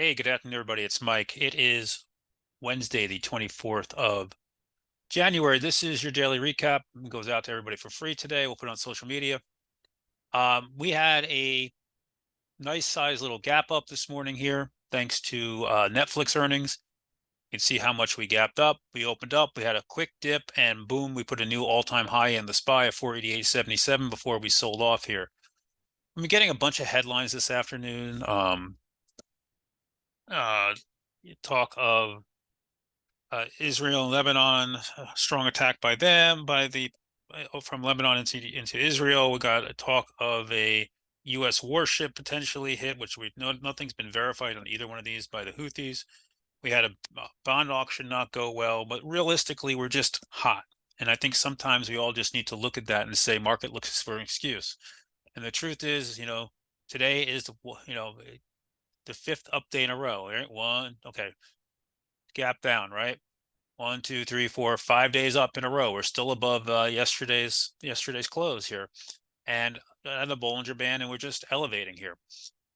Hey, good afternoon, everybody. It's Mike. It is Wednesday, the 24th of January. This is your daily recap. It goes out to everybody for free today. We'll put it on social media. We had a nice size little gap up this morning here, thanks to Netflix earnings. You can see how much we gapped up. We opened up, we had a quick dip, and boom, we put a new all-time high in the SPY of 488.77 before we sold off here. I'm getting a bunch of headlines this afternoon. Uh, Talk of Israel and Lebanon, strong attack by them, from Lebanon into Israel. We got a talk of a U.S. warship potentially hit, which we know nothing's been verified on either one of these by the Houthis. We had a bond auction not go well, but realistically, we're just hot. And I think sometimes we all just need to look at that and say market looks for an excuse. And the truth is, today is the fifth up day in a row. Right? Okay, gap down, right? 5 days up in a row. We're still above yesterday's close here, and the Bollinger Band, and we're just elevating here.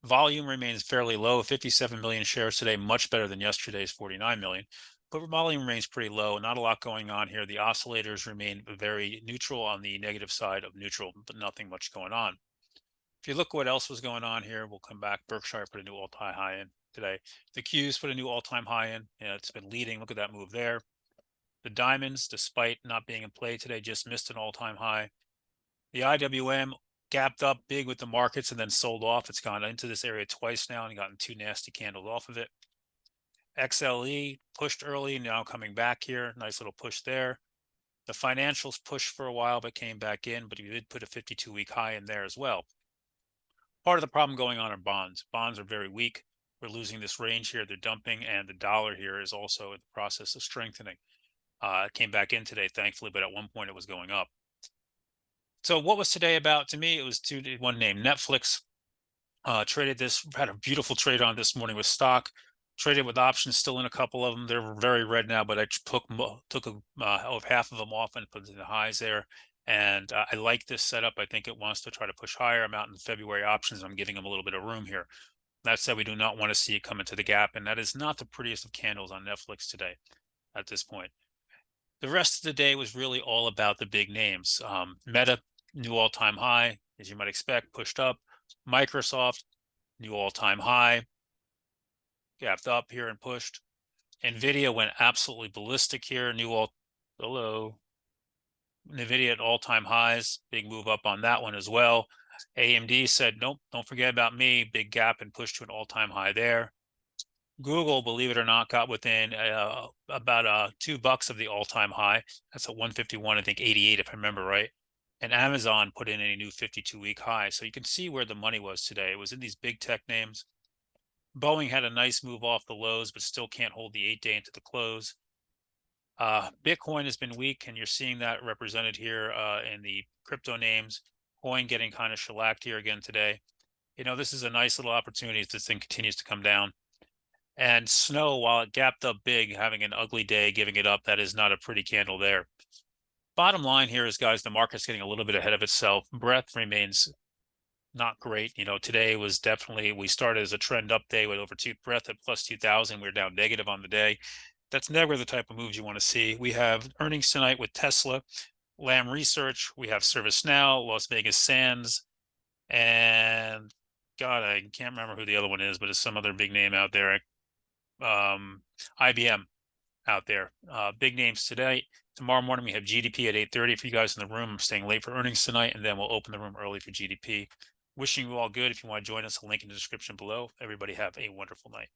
Volume remains fairly low, 57 million shares today, much better than yesterday's 49 million. But volume remains pretty low. Not a lot going on here. The oscillators remain very neutral on the negative side of neutral, but nothing much going on. If you look what else was going on here, we'll come back. Berkshire put a new all-time high in today. The Qs put a new all-time high in. Yeah, it's been leading. Look at that move there. The diamonds, despite not being in play today, just missed an all-time high. The IWM gapped up big with the markets and then sold off. It's gone into this area twice now and gotten two nasty candles off of it. XLE pushed early, now coming back here. Nice little push there. The financials pushed for a while but came back in, but you did put a 52-week high in there as well. Part of the problem going on are bonds. Bonds are very weak. We're losing this range here. They're dumping, and the dollar here is also in the process of strengthening. It came back in today, thankfully, but at one point it was going up. So what was today about? To me, it was one name, Netflix. Traded this, had a beautiful trade on this morning with stock. Traded with options, still in a couple of them. They're very red now, but I took half of them off and put in the highs there. And I like this setup. I think it wants to try to push higher. I'm out in February options. I'm giving them a little bit of room here. That said, we do not want to see it come into the gap, and that is not the prettiest of candles on Netflix today at this point. The rest of the day was really all about the big names. Meta, new all-time high, as you might expect, pushed up. Microsoft, new all-time high, gapped up here and pushed. NVIDIA went absolutely ballistic here, NVIDIA at all-time highs, big move up on that one as well. AMD said, nope, don't forget about me, big gap and pushed to an all-time high there. Google, believe it or not, got within about $2 of the all-time high. That's at 151, I think 88, if I remember right. And Amazon put in a new 52-week high. So you can see where the money was today. It was in these big tech names. Boeing had a nice move off the lows, but still can't hold the 8-day into the close. Bitcoin has been weak, and you're seeing that represented here in the crypto names. Coin getting kind of shellacked here again today. This is a nice little opportunity as this thing continues to come down. And Snow, while it gapped up big, having an ugly day, giving it up, that is not a pretty candle there. Bottom line here is, guys, the market's getting a little bit ahead of itself. Breadth remains not great. Today was definitely, we started as a trend up day with over breadth at plus 2,000. We're down negative on the day. That's never the type of moves you want to see. We have earnings tonight with Tesla, Lam Research. We have ServiceNow, Las Vegas Sands, and God, I can't remember who the other one is, but it's some other big name out there. IBM out there. Big names today. Tomorrow morning, we have GDP at 8:30 for you guys in the room. I'm staying late for earnings tonight, and then we'll open the room early for GDP. Wishing you all good. If you want to join us, a link in the description below. Everybody have a wonderful night.